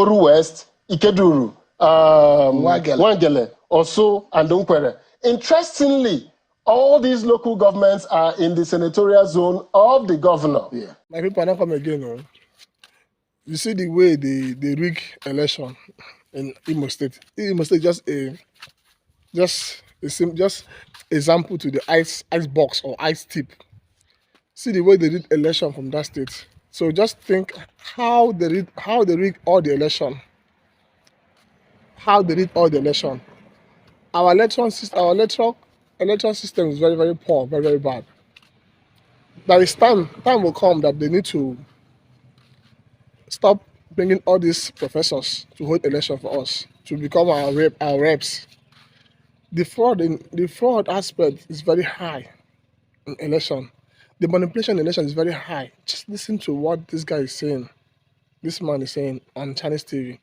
Oru West, Ikeduru, Wangele, Oso, and Dunkwere. Interestingly, all these local governments are in the senatorial zone of the governor. Yeah. My people are not come again. No? You see the way they rig election in Imo State. Imo State just example to the ice box or ice tip. See the way they did election from that state. So just think how they rig all the election. How they did all the election. Our election system is very, very poor, very, very bad. There is time will come that they need to stop bringing all these professors to hold election for us, to become our reps. The fraud aspect is very high in election. The manipulation in election is very high. Just listen to what this guy is saying. This man is saying on Chinese TV.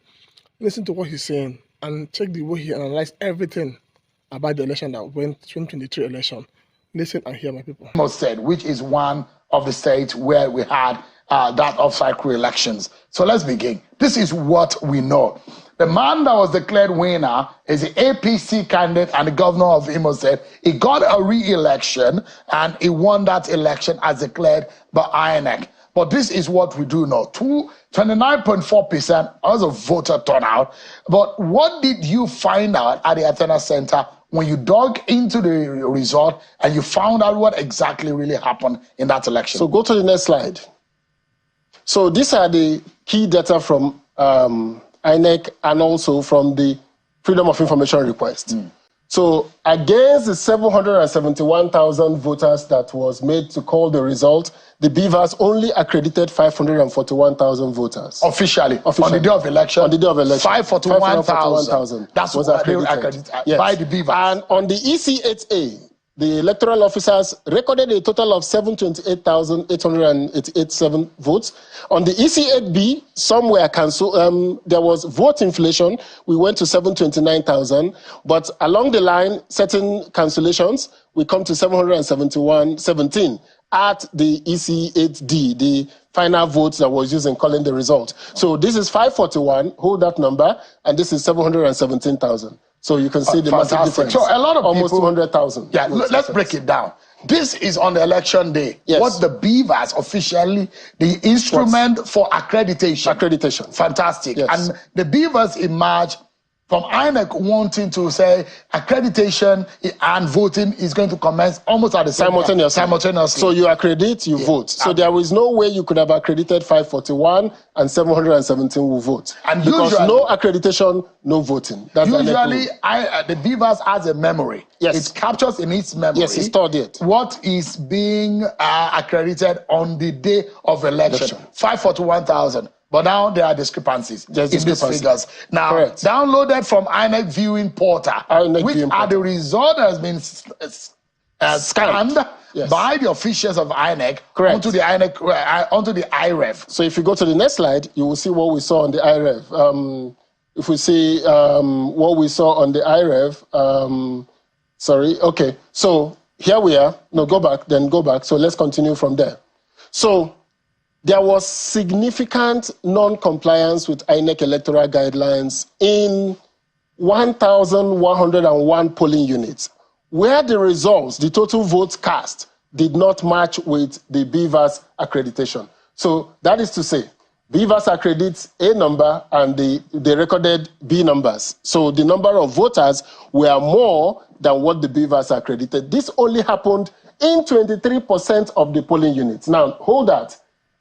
Listen to what he's saying and check the way he analyzed everything about the election that went 2023 election. Listen and hear, my people. Said, which is one of the states where we had that off-cycle elections. So let's begin. This is what we know. The man that was declared winner is the APC candidate and the governor of Imo State. He got a re-election and he won that election as declared by INEC. But this is what we do know. 29.4% was a voter turnout. But what did you find out at the Athena Center when you dug into the result and you found out what exactly really happened in that election? So go to the next slide. So these are the key data from INEC and also from the Freedom of Information request. So against the 771,000 voters that was made to call the result, the Beavers only accredited 541,000 voters. Officially. On the day of election? On the day of election. 541,000. That's was what accredited. Yes. By the Beavers. And on the EC8A, the electoral officers recorded a total of 728,887 votes. On the EC8B, some were cancelled. There was vote inflation. We went to 729,000. But along the line, certain cancellations, we come to 717 at the EC8D, the final votes that was used in calling the result. So this is 541, hold that number, and this is 717,000. So you can see the massive difference. So a lot of almost people, 200,000. Yeah, let's break it down. This is on the election day. Yes. What the Beavers officially, the instrument for accreditation. Accreditation. Fantastic. Yes. And the Beavers emerge from INEC wanting to say accreditation and voting is going to commence almost at the same time. Simultaneously. So you accredit, you vote. So there is no way you could have accredited 541 and 717 will vote. And because usually, no accreditation, no voting. That's usually the Beavers has a memory. Yes. It captures in its memory. Yes, it's stored it. What is being accredited on the day of election. 541,000. But now there are discrepancies in these figures. Now, downloaded from INEC Viewing Portal, which are the result that has been scanned by the officials of INEC onto the INEC, onto the IREF. So if you go to the next slide, you will see what we saw on the IREF. If we see what we saw on the IREF, sorry, okay. So here we are. No, go back, then go back. So let's continue from there. So there was significant non-compliance with INEC electoral guidelines in 1,101 polling units, where the results, the total votes cast, did not match with the Beavers accreditation. So that is to say, Beavers accredits A number and they recorded B numbers. So the number of voters were more than what the Beavers accredited. This only happened in 23% of the polling units. Now, hold that.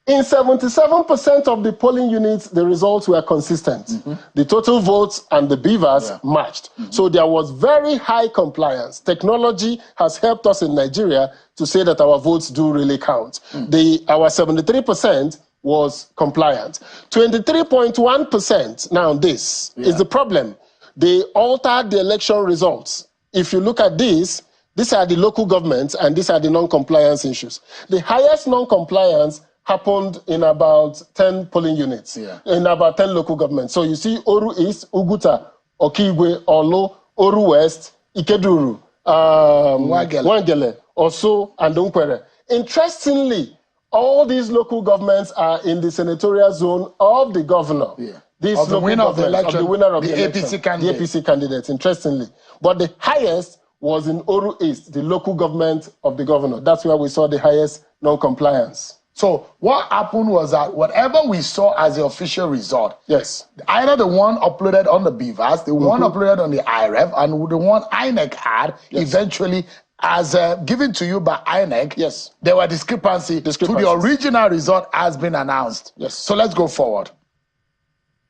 In 77% of the polling units, the results were consistent. The total votes and the Beavers matched. So there was very high compliance. Technology has helped us in Nigeria to say that our votes do really count. Our 73% was compliant. 23.1%, now this is the problem. They altered the election results. If you look at this, these are the local governments and these are the non-compliance issues. The highest non-compliance happened in about 10 polling units, in about 10 local governments. So you see Oru East, Uguta, Okigwe, Olo, Oru West, Ikeduru, Wangele, Oso, and Dunkwere. Interestingly, all these local governments are in the senatorial zone of the governor. this of the winner of the election, the winner of the APC candidate. The APC candidate, interestingly. But the highest was in Oru East, the local government of the governor. That's where we saw the highest non-compliance. So what happened was that whatever we saw as the official result, yes, either the one uploaded on the BVAS, the one uploaded on the IREF, and the one INEC had, eventually, as given to you by INEC, yes, there were discrepancies to the original result has been announced. Yes. So let's go forward.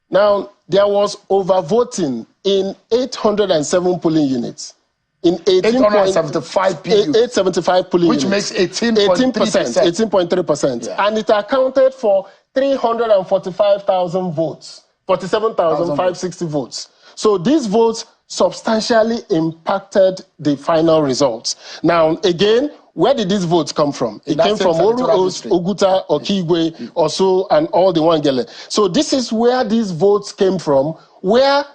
Now, there was overvoting in 807 polling units. In 875 PU. 875 polling which units. Makes 18.3%. 18.3%. Yeah. And it accounted for 345,000 votes, 47,560 votes. So these votes substantially impacted the final results. Now, again, where did these votes come from? It came from Oru, Oguta, Okigwe, Osu, and all the Wangele. So this is where these votes came from, where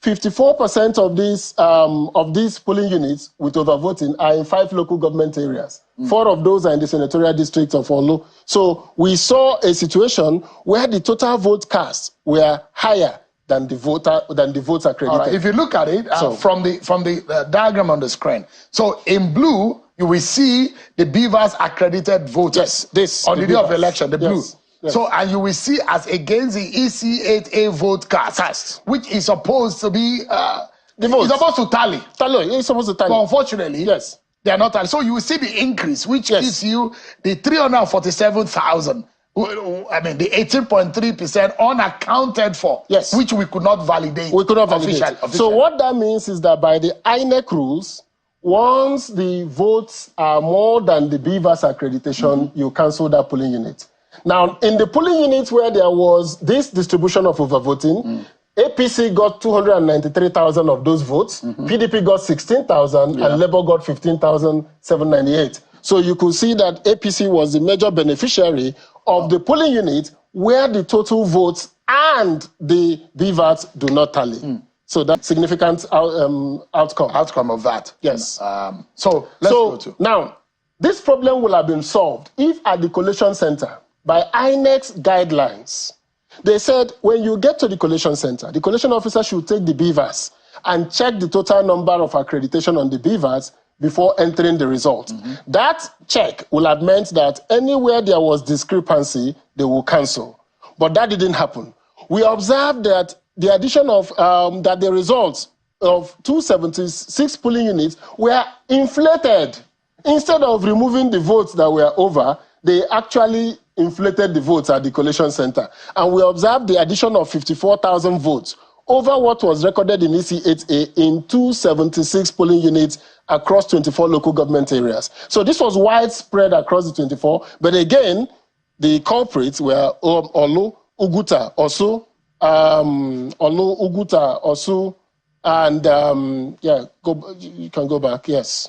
54% of these polling units with overvoting are in 5 local government areas. 4 of those are in the senatorial district of Olu. So we saw a situation where the total vote cast were higher than the votes accredited. All right. If you look at it from the diagram on the screen, so in blue you will see the BVAS accredited voters. Yes, on the day of election, the blue. Yes. So, and you will see as against the EC8A vote cast, which is supposed to be the vote. It's supposed to tally. It's supposed to tally. But unfortunately, yes, they are not tally. So you will see the increase, which gives you the 347,000. I mean, the 18.3% unaccounted for, which we could not validate. We could not validate. Officially. So what that means is that by the INEC rules, once the votes are more than the BVAS accreditation, you cancel that polling unit. Now, in the polling units where there was this distribution of overvoting, APC got 293,000 of those votes, PDP got 16,000, and Labour got 15,798. So you could see that APC was the major beneficiary of the polling unit where the total votes and the BVAT do not tally. So that's significant outcome of that. Yes. So let's go to. Now, this problem will have been solved if at the collation center, by INEC's guidelines, they said when you get to the collation center, the collation officer should take the BVAS and check the total number of accreditation on the BVAS before entering the result. That check will have meant that anywhere there was discrepancy, they will cancel. But that didn't happen. We observed that the addition of that the results of 276 polling units were inflated. Instead of removing the votes that were over, they actually inflated the votes at the collation center. And we observed the addition of 54,000 votes over what was recorded in EC8A in 276 polling units across 24 local government areas. So this was widespread across the 24, but again, the culprits were Olu, Uguta, Osu, and you can go back, yes.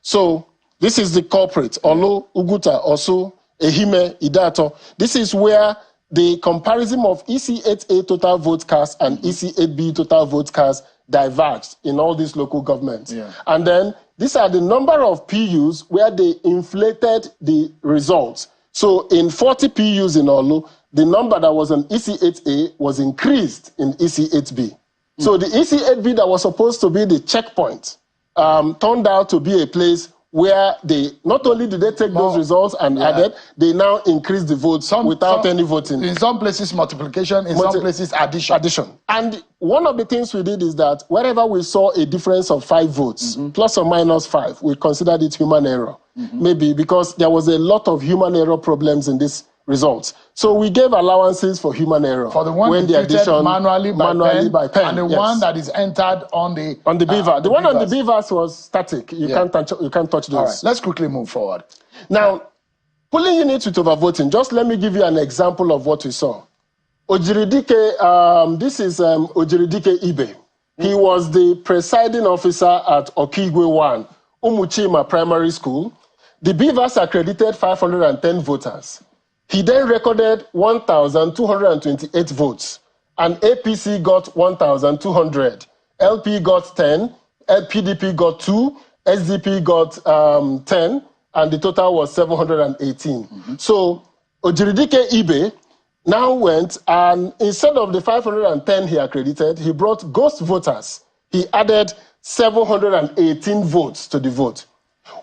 So this is the culprit, Olu, Uguta, Osu, Ehime, Idato. This is where the comparison of EC8A total vote cast and EC8B total vote cast diverged in all these local governments. And then these are the number of PUs where they inflated the results. So in 40 PUs in Olu, the number that was on EC8A was increased in EC8B. So the EC8B that was supposed to be the checkpoint turned out to be a place where they not only did they take those results and added, they now increase the votes without any voting. In some places multiplication, in some places addition. And one of the things we did is that wherever we saw a difference of 5 votes, plus or minus 5, we considered it human error. Maybe because there was a lot of human error problems in this results. So we gave allowances for human error. For the one when the addition manually by pen. And the one that is entered on the BVAS. The one on the BVAS was static. You can't touch those. All right, let's quickly move forward. Now, polling units with overvoting, just let me give you an example of what we saw. Ojiridike, this is Ojiridike Ibe. He was the presiding officer at Okigwe 1, Umuchima Primary School. The BVAS accredited 510 voters. He then recorded 1,228 votes, and APC got 1,200. LP got 10, PDP got 2, SDP got 10, and the total was 718. So Ojiridike Ibe now went and instead of the 510 he accredited, he brought ghost voters. He added 718 votes to the vote.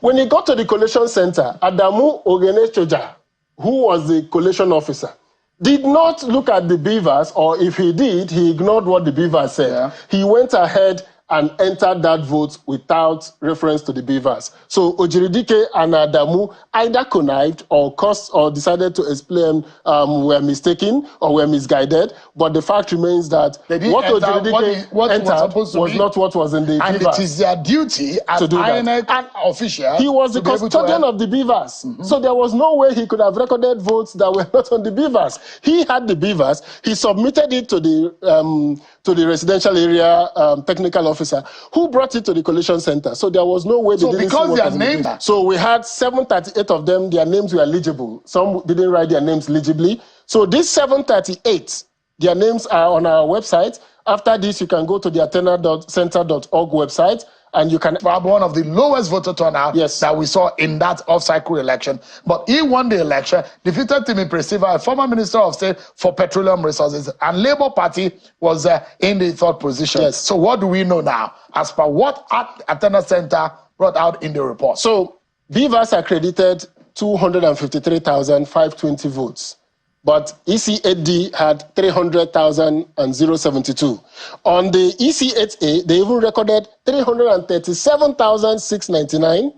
When he got to the collation center, Adamu Ogenechoja, who was the collation officer, did not look at the beavers, or if he did, he ignored what the beavers said. Yeah. He went ahead and entered that vote without reference to the beavers. So Ojiridike and Adamu either connived or caused or decided to explain were mistaken or were misguided. But the fact remains that what Ojiridike entered was not what was in the beavers. And it is their duty as INEC official. He was the custodian of the beavers. So there was no way he could have recorded votes that were not on the beavers. He had the beavers. He submitted it to the residential area technical officer who brought it to the collation center. So there was no way they didn't because their names. So we had 738 of them, their names were legible. Some didn't write their names legibly. So these 738, their names are on our website. After this, you can go to the athena.center.org website and you can have one of the lowest voter turnout that we saw in that off-cycle election. But he won the election, defeated Timi Presiva, a former Minister of State for Petroleum Resources, and Labour Party was in the third position. Yes. So what do we know now, as per what Athena Center brought out in the report? So Beavers accredited 253,520 votes. But EC8D had 300,072. On the EC8A, they even recorded 337,699.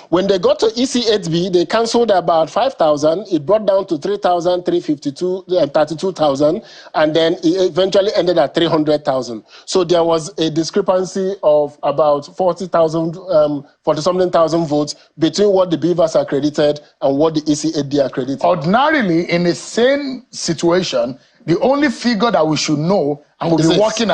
When they got to EC8B, they cancelled about 5,000. It brought down to 32,000, and then it eventually ended at 300,000. So there was a discrepancy of about 40-something thousand votes between what the Beavers accredited and what the EC8D accredited. Ordinarily, in the same situation, the only figure that we should know and we'll be working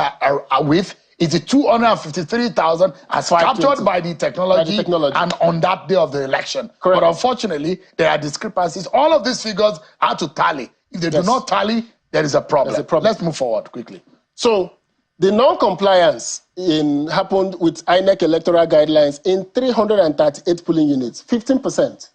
with is the 253,000 as captured by the technology and on that day of the election. Correct. But unfortunately, there are discrepancies. All of these figures are to tally. If they do not tally, there is a problem. Let's move forward quickly. So the non-compliance happened with INEC electoral guidelines in 338 polling units, 15%.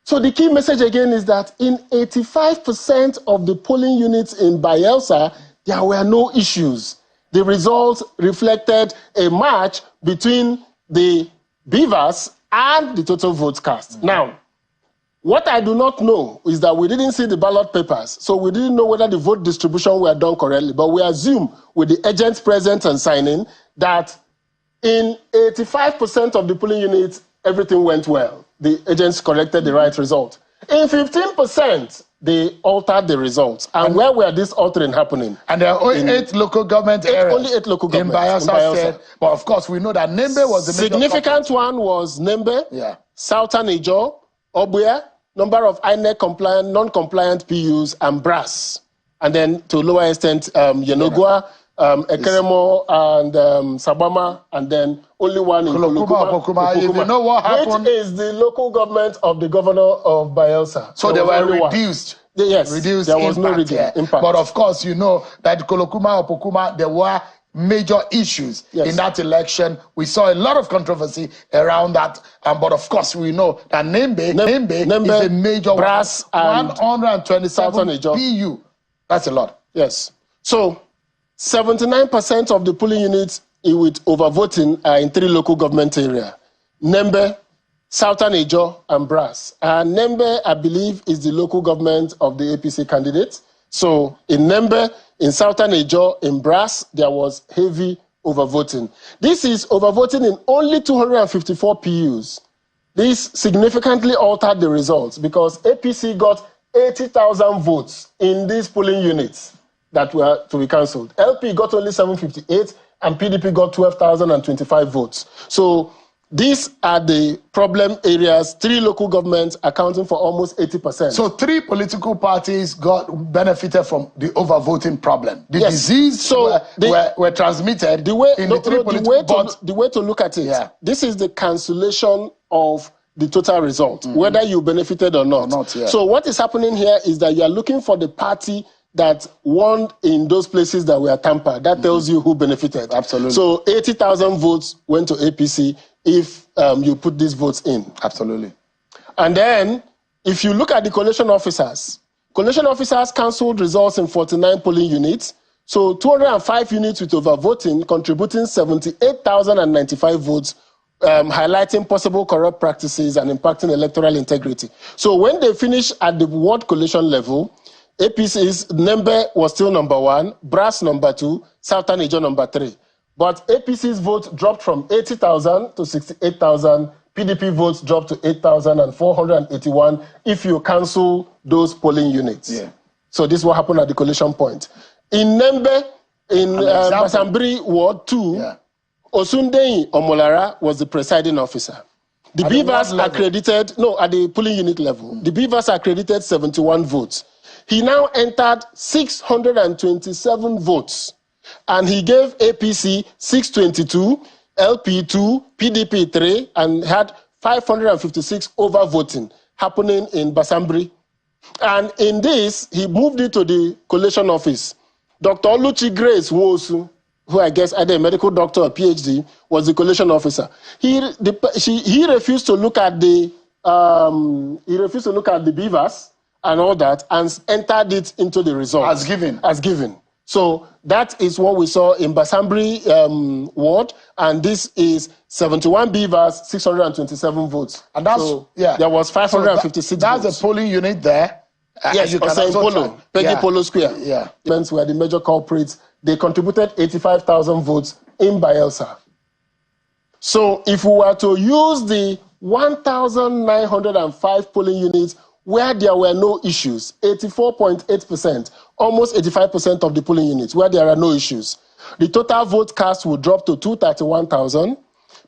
So the key message again is that in 85% of the polling units in Bayelsa, there were no issues. The results reflected a match between the Beavers and the total votes cast. Now, what I do not know is that we didn't see the ballot papers, so we didn't know whether the vote distribution were done correctly, but we assume with the agents present and signing that in 85% of the polling units, everything went well. The agents corrected the right result. In 15%, they altered the results. And where were this altering happening? And there are only 8 local government areas. Only 8 local governments. In Bayelsa. But of course, we know that Nembe was the significant one was Nembe, Southern Ijo, Obuya, number of INEC compliant, non-compliant PUs, and Brass. And then to a lower extent, Yenogua, Ekeremo, and Sabama, and then only one in Kolokuma. If you know what happened, which is the local government of the governor of Bayelsa. So they were reduced. Yes, reduced there was no impact. But of course, you know that Kolokuma, Opokuma, there were major issues in that election. We saw a lot of controversy around that. But of course, we know that Nembe is a major Brass and 127 PU. That's a lot. Yes. So 79% of the polling units with overvoting are in 3 local government areas: Nembe, Southern Ijo, and Brass. And Nembe, I believe, is the local government of the APC candidate. So in Nembe, in Southern Ijo, in Brass, there was heavy overvoting. This is overvoting in only 254 PUs. This significantly altered the results because APC got 80,000 votes in these polling units that were to be cancelled. LP got only 758 and PDP got 12,025 votes. So these are the problem areas, 3 local governments accounting for almost 80%. So 3 political parties benefited from the overvoting problem. The disease were transmitted the way to look at it, this is the cancellation of the total result, whether you benefited or not. So what is happening here is that you are looking for the party that won in those places that were tampered. That tells you who benefited. Absolutely. So 80,000 votes went to APC if you put these votes in. Absolutely. And then, if you look at the collation officers Collation officers cancelled results in 49 polling units. So 205 units with overvoting, contributing 78,095 votes, highlighting possible corrupt practices and impacting electoral integrity. So when they finished at the ward collation level, APC's Nembe was still number 1, Brass number 2, Southern Ijo number 3. But APC's vote dropped from 80,000 to 68,000. PDP votes dropped to 8,481 if you cancel those polling units. Yeah. So this is what happened at the collation point. In Nembe, in Basambri Ward 2, Osundeyi Omolara was the presiding officer. The Beavers accredited, at the polling unit level, the Beavers accredited 71 votes. He now entered 627 votes, and he gave APC 622, LP 2, PDP 3, and had 556 overvoting happening in Basambri. And in this, he moved it to the collation office. Dr. Oluchi Grace Wosu, who I guess either a medical doctor or PhD, was the collation officer. He refused to look at the Beavers and all that, and entered it into the results. As given. So that is what we saw in Basambri ward, and this is 71 Beavers, 627 votes. And that's, there was 556 votes. That's a polling unit there. Yes, you can Polo, Peggy Polo Square. Yeah. Were the major culprits. They contributed 85,000 votes in Bayelsa. So if we were to use the 1,905 polling units where there were no issues, 84.8%, almost 85% of the polling units where there are no issues, the total vote cast will drop to 231,000.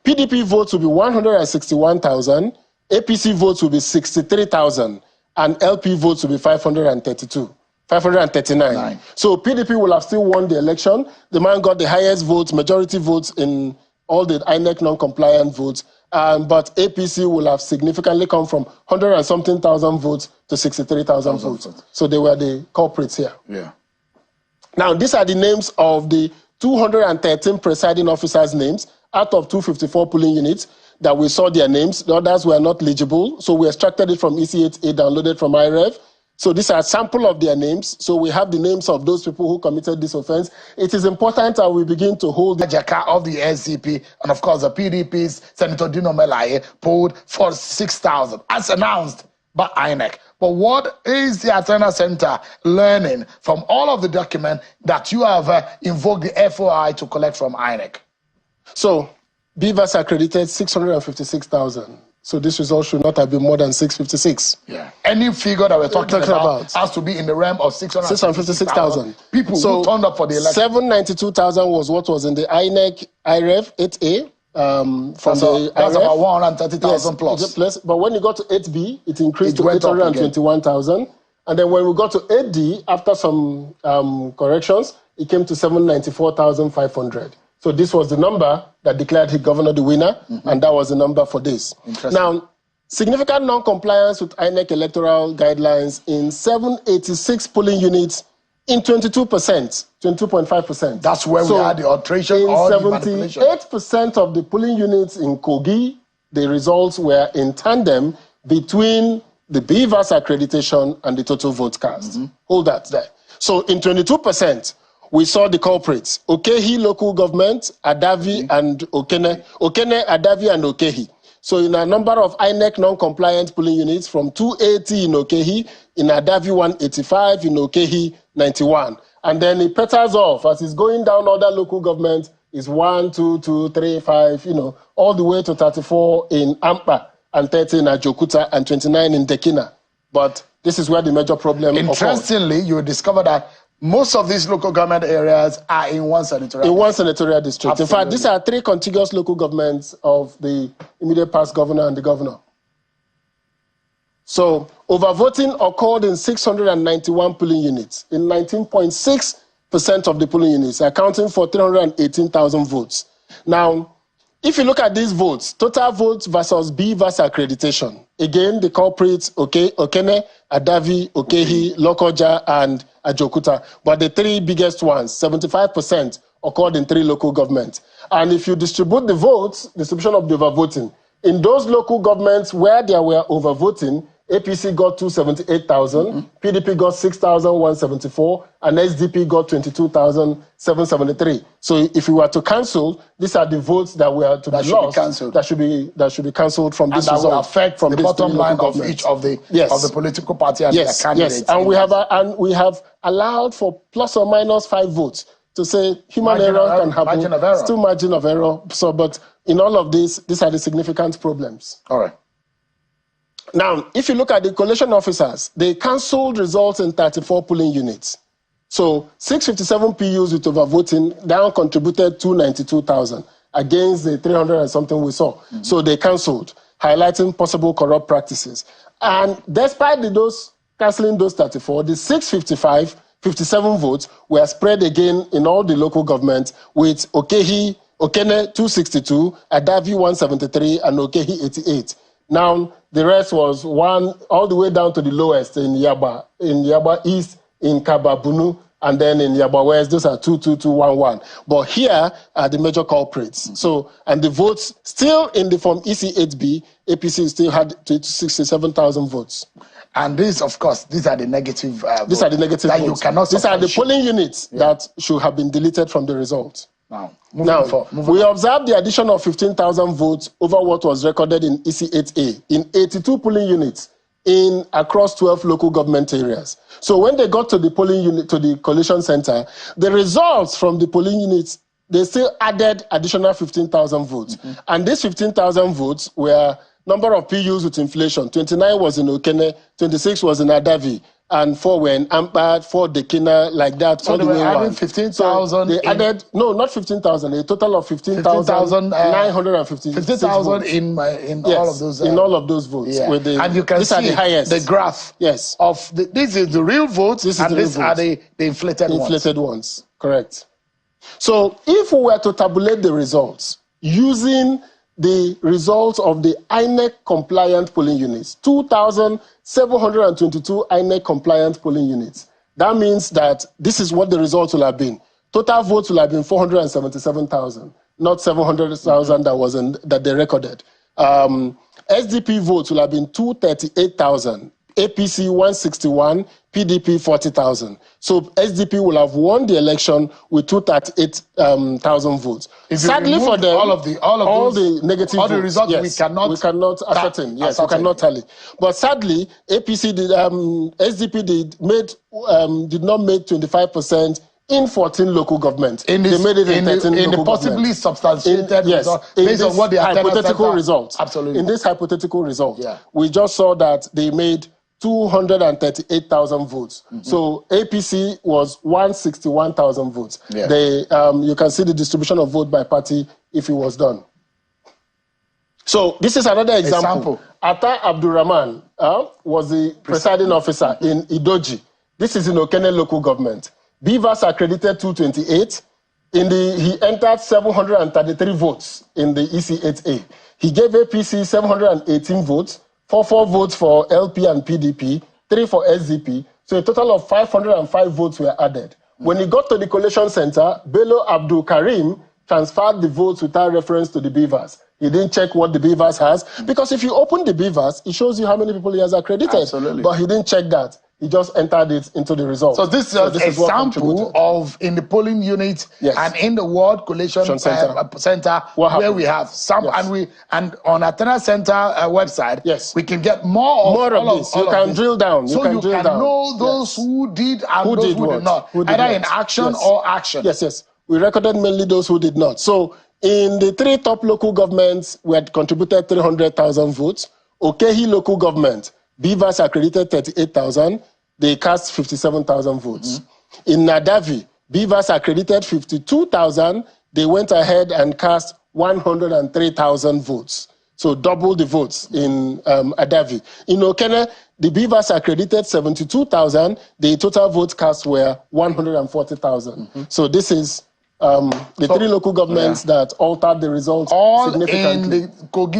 PDP votes will be 161,000. APC votes will be 63,000. And LP votes will be 539. So PDP will have still won the election. The man got the highest votes, majority votes in all the INEC non-compliant votes. But APC will have significantly come from 100 and something thousand votes to 63,000 votes. So they were the culprits here. Yeah. Now, these are the names of the 213 presiding officers' names out of 254 polling units that we saw their names. The others were not legible. So we extracted it from EC8A, downloaded from IREV. So these are a sample of their names. So we have the names of those people who committed this offense. It is important that we begin to hold the Jaka of the SCP, and of course the PDP's Senator Dino Melaye polled for 6,000, as announced by INEC. But what is the Athena Center learning from all of the documents that you have invoked the FOI to collect from INEC? So Beavers accredited 656,000. So this result should not have been more than 656. Yeah. Any figure that we're talking about has to be in the realm of 656,000 people who turned up for the election. 792,000 was what was in the INEC IREV 8A. That's about 130,000 plus. But when you got to 8B, it increased to 821,000. And then when we got to 8D, after some corrections, it came to 794,500. So this was the number that declared the governor the winner, and that was the number for this. Now, significant non-compliance with INEC electoral guidelines in 786 polling units in 22%, 22.5%. That's where we had the alteration or the manipulation. 78% of the polling units in Kogi, the results were in tandem between the Beavers accreditation and the total vote cast. Hold that there. So in 22%, we saw the culprits, Okehi local government, Adavi and Okene. Okene, Adavi and Okehi. So in a number of INEC non-compliant polling units, from 280 in Okehi, in Adavi 185, in Okehi 91. And then it peters off as it's going down other local governments, is 1, 2, 2, 3, 5, all the way to 34 in Ampa, and 30 in Ajokuta, and 29 in Dekina. But this is where the major problem occurs. Interestingly, you discover that most of these local government areas are in one senatorial district. In one senatorial district. Absolutely. In fact, these are 3 contiguous local governments of the immediate past governor and the governor. So, overvoting occurred in 691 polling units, in 19.6% of the polling units, accounting for 318,000 votes. Now, if you look at these votes, total votes versus Beavers accreditation, again, the culprits, Okene, Adavi, Okehi, Lokoja, and Ajokuta. But the 3 biggest ones, 75%, occurred in 3 local governments. And if you distribute the votes, distribution of the overvoting, in those local governments where there were overvoting, APC got 278,000, PDP got 6,174, and SDP got 22,773. So if we were to cancel, these are the votes that were to be lost. That should be cancelled from this result. And that will affect from the bottom line of each of the political party and their candidates. Yes, and we have allowed for plus or minus 5 votes to say human error can happen. Still margin of error. So, but in all of this, these are the significant problems. All right. Now, if you look at the collation officers, they cancelled results in 34 polling units. So 657 PUs with overvoting now contributed 292,000 against the 300 and something we saw. So they cancelled, highlighting possible corrupt practices. And despite those cancelling those 34, the 57 votes were spread again in all the local governments, with Okene 262, Adavi 173, and Okehi 88. Now, the rest was one all the way down to the lowest in Yaba East, in Kababunu, and then in Yaba West. Those are 22211. But here are the major culprits. So, and the votes still in the form EC8B, APC still had 67,000 votes. And these, of course, these are the negative votes. These are the negative votes. You cannot These are the polling units that should have been deleted from the result. Now, we observed the addition of 15,000 votes over what was recorded in EC8A in 82 polling units across 12 local government areas. So when they got to the polling unit, to the collation center, the results from the polling units, they still added additional 15,000 votes. And these 15,000 votes were number of PUs with inflation. 29 was in Okene, 26 was in Adavi, and 4 were in Ampa, 4 Dekina, like that. So they were adding 15,000. So they added, no, not 15,000, a total of 15,950. 15,000 in all of those. In all of those votes. Yeah. And you can see the graph of this is the real votes, these are the inflated ones. Correct. So if we were to tabulate the results using the results of the INEC-compliant polling units, 2,722 INEC-compliant polling units. That means that this is what the results will have been. Total votes will have been 477,000, not 700,000 that they recorded. SDP votes will have been 238,000, APC 161, PDP 40,000. So SDP will have won the election with 238,000 votes. Sadly for them, all the negative all the votes, results we cannot ascertain. Yes, we cannot tally. But sadly, APC did, SDP did not make 25% in 14 local governments. They made it in 13 local the possibly substantiated result, based on what the hypothetical result. Absolutely. In this hypothetical result, we just saw that they made 238,000 votes. So APC was 161,000 votes. You can see the distribution of vote by party if it was done. So this is another example. Atta Abdurrahman was the presiding officer in Idoji. This is in Okene local government. Beavers accredited 228. He entered 733 votes in the EC8A. He gave APC 718 votes, 44 votes for LP and PDP, 3 for SDP. So a total of 505 votes were added. When he got to the collation center, Bello Abdul Karim transferred the votes without reference to the Beavers. He didn't check what the Beavers has, because if you open the Beavers, it shows you how many people he has accredited. Absolutely. But he didn't check that. He just entered it into the result. So this is a sample of in the polling unit and in the World Collation Center where we have sample and on Athena Center website we can get more of this. You can drill down. So you can know those who did and those who did not, either in action or action. Yes. We recorded mainly those who did not. So in the 3 top local governments, we had contributed 300,000 votes. Okehi local government, Beavers accredited 38,000. They cast 57,000 votes. In Nadavi, Beavers accredited 52,000. They went ahead and cast 103,000 votes. So double the votes in Adavi. In Okene, the Beavers accredited 72,000. The total votes cast were 140,000. So this is the 3 local governments that altered the results significantly. All in the Kogi